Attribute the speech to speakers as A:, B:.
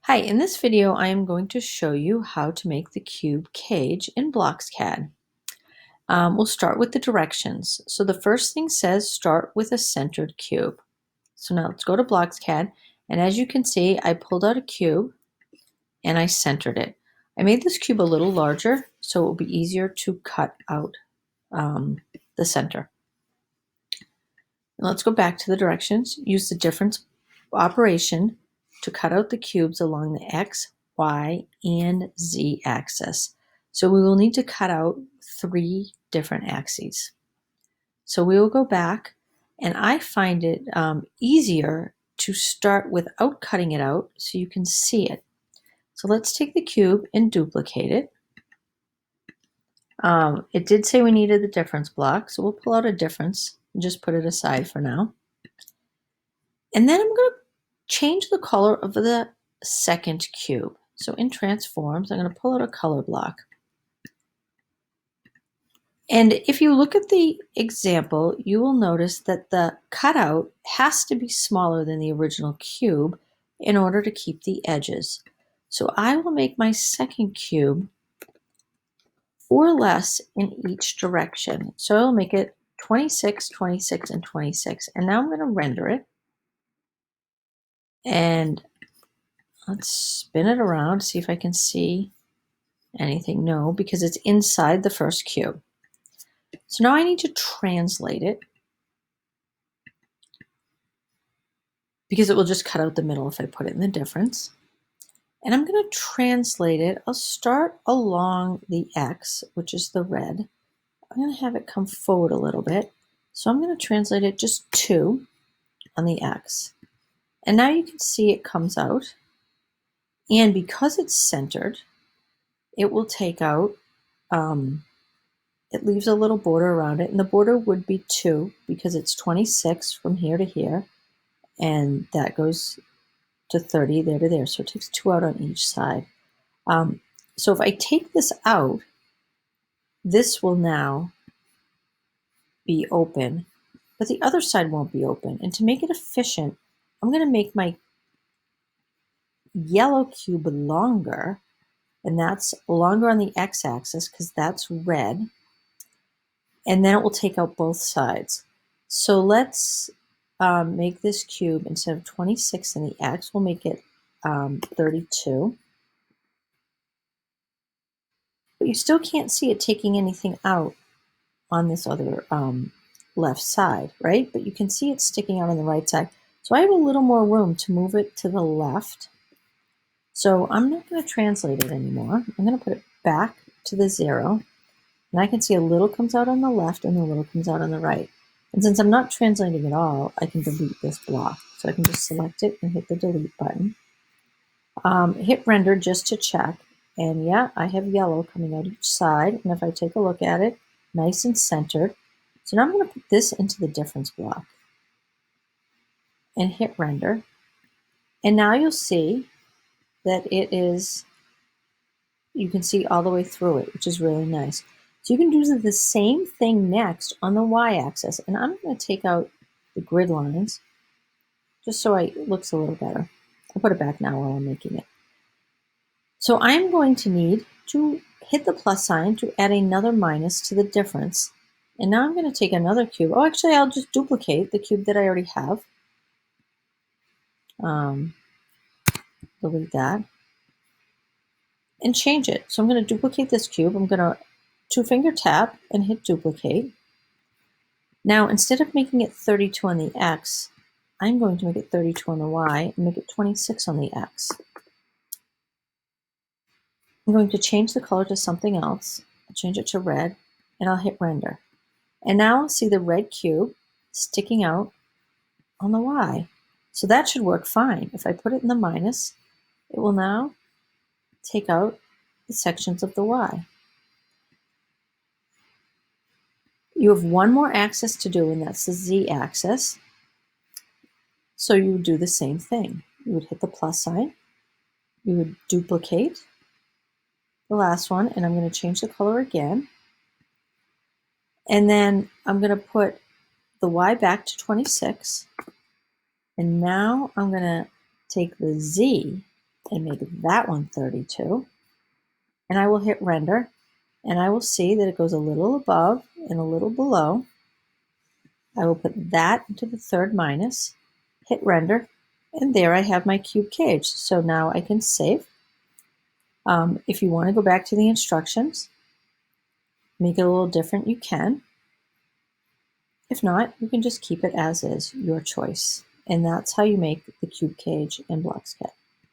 A: Hi, in this video I am going to show you how to make the cube cage in BlocksCAD. We'll start with the directions. So the first thing says start with a centered cube. So now let's go to BlocksCAD, and as you can see I pulled out a cube and I centered it. I made this cube a little larger so it will be easier to cut out the center. Now let's go back to the directions. Use the difference operation to cut out the cubes along the X, Y, and Z axis. So we will need to cut out 3 different axes. So we will go back, and I find it easier to start without cutting it out so you can see it. So let's take the cube and duplicate it. It did say we needed the difference block, so we'll pull out a difference and just put it aside for now. And then I'm going to change the color of the second cube. So in transforms, I'm going to pull out a color block. And if you look at the example, you will notice that the cutout has to be smaller than the original cube in order to keep the edges. So I will make my second cube 4 less in each direction. So I'll make it 26, 26, and 26. And now I'm going to render it. And let's spin it around, see if I can see anything. No, because it's inside the first cube. So now I need to translate it because it will just cut out the middle if I put it in the difference. And I'm going to translate it. I'll start along the X, which is the red. I'm going to have it come forward a little bit. So I'm going to translate it just 2 on the X. And now you can see it comes out. And because it's centered, it will take out, it leaves a little border around it. And the border would be 2 because it's 26 from here to here. And that goes to 30 there to there. So it takes 2 out on each side. So if I take this out, this will now be open, but the other side won't be open. And to make it efficient, I'm going to make my yellow cube longer, and that's longer on the x-axis because that's red, and then it will take out both sides. So let's make this cube, instead of 26 in the x, we'll make it 32. But you still can't see it taking anything out on this other left side, right? But you can see it sticking out on the right side. So I have a little more room to move it to the left. So I'm not going to translate it anymore. I'm going to put it back to the 0. And I can see a little comes out on the left and a little comes out on the right. And since I'm not translating at all, I can delete this block. So I can just select it and hit the delete button. Hit render just to check. And yeah, I have yellow coming out each side. And if I take a look at it, nice and centered. So now I'm going to put this into the difference block and hit render. And now you'll see that it is, you can see all the way through it, which is really nice. So you can do the same thing next on the y-axis. And I'm going to take out the grid lines just so it looks a little better. I'll put it back now while I'm making it. So I'm going to need to hit the plus sign to add another minus to the difference. And now I'm going to take another cube. Oh, actually, I'll just duplicate the cube that I already have. Delete that. And change it. So I'm going to duplicate this cube. I'm going to 2-finger tap and hit duplicate. Now, instead of making it 32 on the X, I'm going to make it 32 on the Y and make it 26 on the X. I'm going to change the color to something else. I'll change it to red, and I'll hit render. And now I'll see the red cube sticking out on the Y. So that should work fine. If I put it in the minus, it will now take out the sections of the Y. You have one more axis to do, and that's the Z axis. So you would do the same thing. You would hit the plus sign. You would duplicate the last one, and I'm going to change the color again. And then I'm going to put the Y back to 26. And now I'm going to take the Z and make that one 32. And I will hit render, and I will see that it goes a little above and a little below. I will put that into the third minus, hit render, and there I have my cube cage. So now I can save. If you want to go back to the instructions, make it a little different, you can. If not, you can just keep it as is, your choice. And that's how you make the cube cage in BlocksCAD.